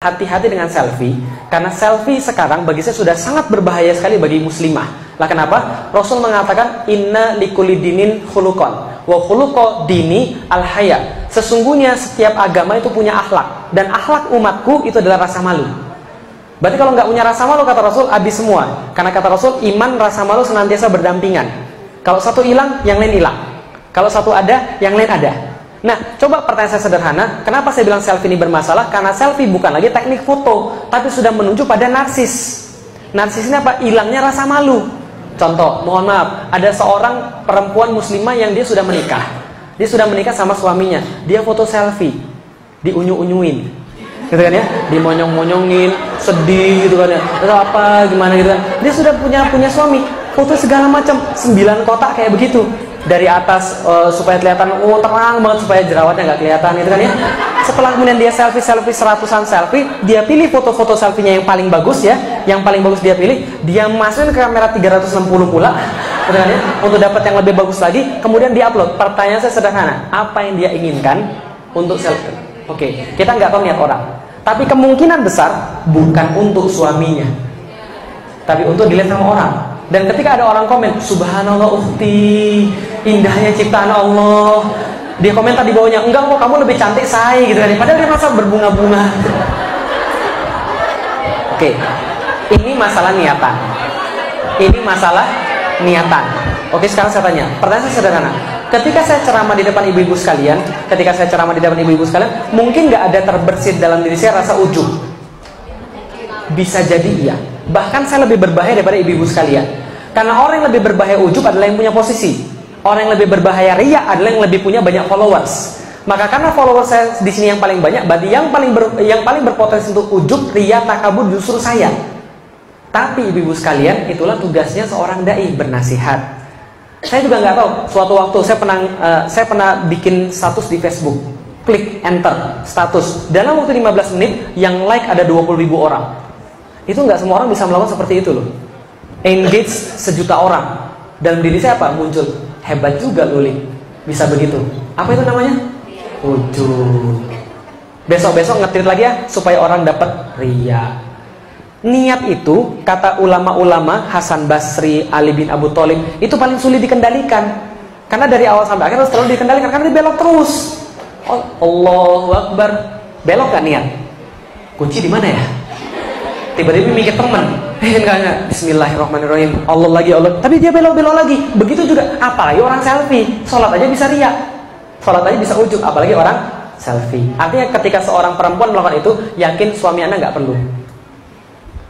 hati-hati dengan selfie, karena selfie sekarang bagi saya sudah sangat berbahaya sekali bagi muslimah. Lah kenapa? Rasul mengatakan inna likulli dinin khuluqan wa khuluqu dini al-haya. Sesungguhnya setiap agama itu punya akhlak, dan akhlak umatku itu adalah rasa malu. Berarti kalau nggak punya rasa malu, kata Rasul, habis semua. Karena kata Rasul, iman rasa malu senantiasa berdampingan. Kalau satu hilang, yang lain hilang. Kalau satu ada, yang lain ada. Nah, coba pertanyaan saya sederhana, kenapa saya bilang selfie ini bermasalah? Karena selfie bukan lagi teknik foto, tapi sudah menuju pada narsis. Narsis ini apa? Hilangnya rasa malu. Contoh, mohon maaf, ada seorang perempuan muslimah yang dia sudah menikah. Dia sudah menikah sama suaminya. Dia foto selfie, diunyu-unyuin, gitu kan ya, dimonyong-monyongin, sedih gitu kan ya. Terus apa, gimana gitu kan. Dia sudah punya suami, foto segala macam, 9 kotak kayak begitu. Dari atas supaya kelihatan terang banget, supaya jerawatnya nggak kelihatan gitu kan ya. Setelah kemudian dia selfie seratusan selfie, dia pilih foto-foto selfie-nya yang paling bagus ya, yang paling bagus dia pilih, dia masukin ke kamera 360 pula gitu kan ya, untuk dapat yang lebih bagus lagi, kemudian dia upload. Pertanyaan saya sederhana, apa yang dia inginkan untuk selfie? Oke, kita nggak tahu niat orang, tapi kemungkinan besar bukan untuk suaminya, tapi untuk dilihat sama orang. Dan ketika ada orang komen, subhanallah ukhti, indahnya ciptaan Allah, dia komentar di bawahnya, enggak kok, kamu lebih cantik say gitu kan. Padahal dia masa berbunga-bunga. Oke, ini masalah niatan. Ini masalah niatan. Oke, sekarang saya tanya, pertanyaan saya sederhana. Ketika saya ceramah di depan ibu-ibu sekalian, mungkin nggak ada terbersit dalam diri saya rasa ujub? Bisa jadi iya. Bahkan saya lebih berbahaya daripada ibu-ibu sekalian. Karena orang yang lebih berbahaya ujub adalah yang punya posisi. Orang yang lebih berbahaya riya adalah yang lebih punya banyak followers. Maka karena followers saya di sini yang paling banyak, berarti yang paling berpotensi untuk ujub, riya, takabur justru saya. Tapi ibu-ibu sekalian, itulah tugasnya seorang dai, bernasihat. Saya juga nggak tahu. Suatu waktu saya pernah bikin status di Facebook. Klik enter status. Dalam waktu 15 menit, yang like ada 20.000 orang. Itu nggak semua orang bisa melakukan seperti itu loh. Engage 1 juta orang. Dalam diri saya apa? Muncul, hebat juga Luli, bisa begitu. Apa itu namanya? Ujub. Besok-besok nge-tweet lagi ya, supaya orang dapat riya. Niat itu, kata ulama-ulama Hasan Basri, Ali bin Abu Thalib, itu paling sulit dikendalikan. Karena dari awal sampai akhir harus selalu dikendalikan, karena dia belok terus. Oh, Allahu Akbar, belok gak niat? Kunci di mana ya? Tiba-tiba mikir teman, enggak, bismillahirrahmanirrahim, Allah lagi, tapi dia belok-belok lagi. Begitu juga, apalagi orang selfie, sholat aja bisa riya, sholat aja bisa ujub, apalagi orang selfie. Artinya ketika seorang perempuan melakukan itu, yakin suami anda nggak perlu.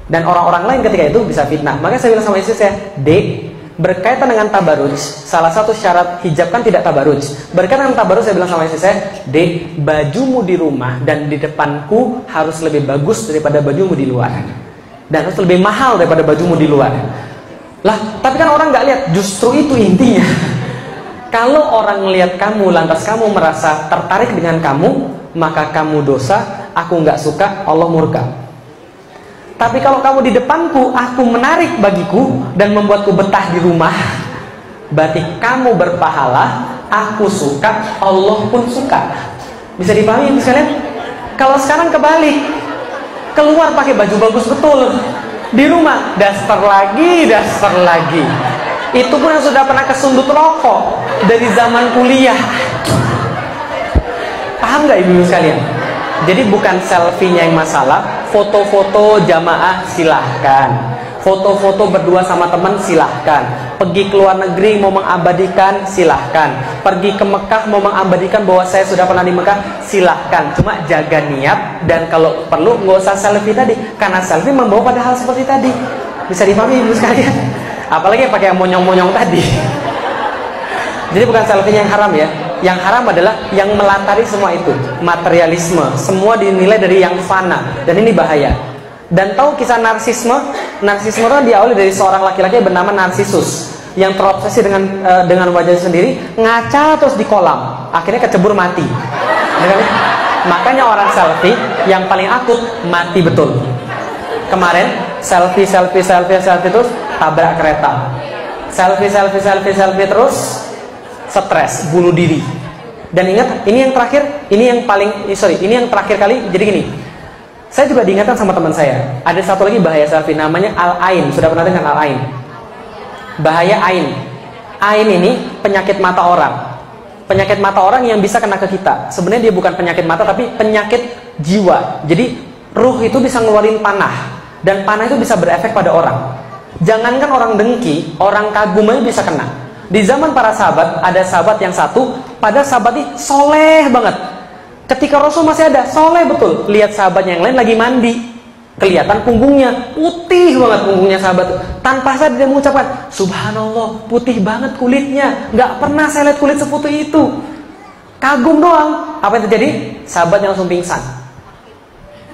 Dan orang-orang lain ketika itu bisa fitnah. Maka saya bilang sama istri saya, Dek, berkaitan dengan tabaruj, salah satu syarat hijab kan tidak tabaruj. Berkaitan dengan tabaruj, saya bilang sama istri saya, Dek, bajumu di rumah dan di depanku harus lebih bagus daripada bajumu di luar, dan harus lebih mahal daripada bajumu di luar. Lah, tapi kan orang nggak lihat. Justru itu intinya. Kalau orang melihat kamu, lantas kamu merasa tertarik dengan kamu, maka kamu dosa, aku nggak suka, Allah murka. Tapi kalau kamu di depanku, aku menarik bagiku dan membuatku betah di rumah, berarti kamu berpahala, aku suka, Allah pun suka. Bisa dipahami misalnya? Kalau sekarang kebalik, keluar pakai baju bagus betul, di rumah daster lagi. Itu pun yang sudah pernah kesundut rokok dari zaman kuliah. Paham nggak ibu sekalian? Jadi bukan selfie-nya yang masalah, foto-foto jamaah silahkan, foto-foto berdua sama teman silahkan, pergi ke luar negeri mau mengabadikan silahkan, pergi ke Mekah mau mengabadikan bahwa saya sudah pernah di Mekah silahkan. Cuma jaga niat, dan kalau perlu nggak usah selfie tadi, karena selfie membawa pada hal seperti tadi. Bisa dipahami ibu sekalian? Apalagi pakai yang monyong-monyong tadi. Jadi bukan selfie yang haram ya. Yang haram adalah yang melatari semua itu, materialisme, semua dinilai dari yang fana, dan ini bahaya. Dan tahu kisah narsisme? Narsisme itu diawali dari seorang laki-laki bernama Narsisus, yang terobsesi dengan wajahnya sendiri, ngaca terus di kolam, akhirnya kecebur mati. Makanya orang selfie yang paling akut mati betul. Kemarin selfie terus tabrak kereta, selfie terus stres, bunuh diri. Dan ingat, ini yang terakhir kali. Jadi gini, Saya juga diingatkan sama teman saya, ada satu lagi bahaya selfie, namanya al-ain. Sudah pernah dengar al-ain? Bahaya ain. Ain ini penyakit mata orang. Penyakit mata orang yang bisa kena ke kita. Sebenarnya dia bukan penyakit mata, tapi penyakit jiwa. Jadi ruh itu bisa ngeluarin panah, dan panah itu bisa berefek pada orang. Jangankan orang dengki, orang kagum aja bisa kena. Di zaman para sahabat, ada sahabat yang satu, pada sahabat ini soleh banget. Ketika Rasul masih ada, soleh betul. Lihat sahabat yang lain lagi mandi, kelihatan punggungnya, putih banget punggungnya sahabat. Tanpa sadar dia mengucapkan, subhanallah, putih banget kulitnya. Gak pernah saya lihat kulit seputih itu. Kagum doang. Apa yang terjadi? Sahabatnya langsung pingsan.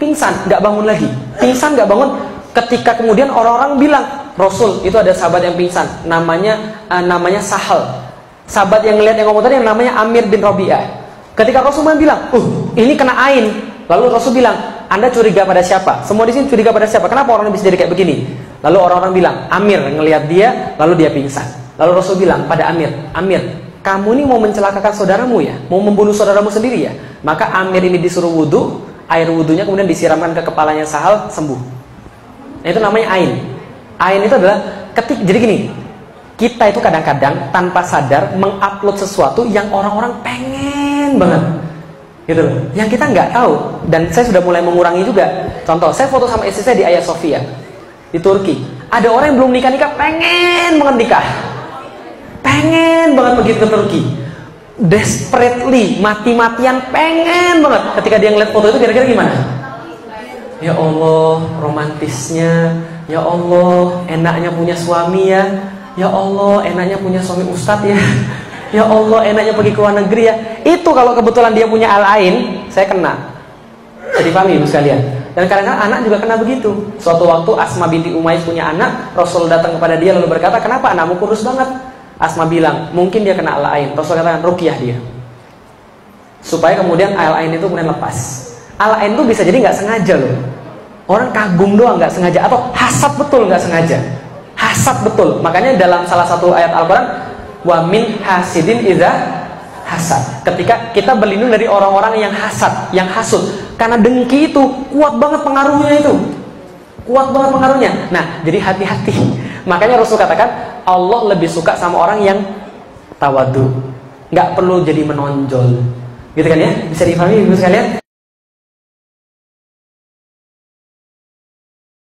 Pingsan, gak bangun lagi. Pingsan, gak bangun. Ketika kemudian orang-orang bilang, Rasul, itu ada sahabat yang pingsan. Namanya Sahal. Sahabat yang ngelihat yang ngomong tadi yang namanya Amir bin Rabi'ah. Ketika Rasul bilang, ini kena ain. Lalu Rasul bilang, Anda curiga pada siapa? Semua di sini curiga pada siapa? Kenapa orang bisa jadi kayak begini? Lalu orang-orang bilang, Amir ngelihat dia, lalu dia pingsan. Lalu Rasul bilang pada Amir, kamu ini mau mencelakakan saudaramu ya? Mau membunuh saudaramu sendiri ya? Maka Amir ini disuruh wudhu, air wudhunya kemudian disiramkan ke kepalanya Sahal, sembuh. Nah, itu namanya ain. Ain itu adalah jadi gini, kita itu kadang-kadang tanpa sadar mengupload sesuatu yang orang-orang pengen banget, gitu loh, yang kita nggak tahu. Dan saya sudah mulai mengurangi juga. Contoh, saya foto sama istri saya di Hagia Sophia di Turki. Ada orang yang belum nikah pengen banget nikah, pengen banget pergi ke Turki, desperately, mati-matian pengen banget. Ketika dia ngeliat foto itu, kira-kira gimana? Ya Allah, romantisnya. Ya Allah, enaknya punya suami ya. Ya Allah, enaknya punya suami ustadz ya. Ya Allah, enaknya pergi ke luar negeri ya. Itu kalau kebetulan dia punya al-ain, saya kena. Jadi paham ibu sekalian. Dan kadang-kadang anak juga kena begitu. Suatu waktu Asma binti Umayyah punya anak, Rasul datang kepada dia lalu berkata, kenapa anakmu kurus banget? Asma bilang, mungkin dia kena al-ain. Rasul katakan, ruqyah dia, supaya kemudian al-ain itu kemudian lepas. Al-ain itu bisa jadi nggak sengaja loh. Orang kagum doang nggak sengaja, atau hasad betul nggak sengaja. Hasad betul. Makanya dalam salah satu ayat Al-Quran, wa min hasidin idza hasad. Ketika kita berlindung dari orang-orang yang hasad, yang hasud, karena dengki itu kuat banget pengaruhnya itu. Kuat banget pengaruhnya. Nah, jadi hati-hati. Makanya Rasul katakan, Allah lebih suka sama orang yang tawadu. Nggak perlu jadi menonjol. Gitu kan ya? Bisa dipahami ibu sekalian?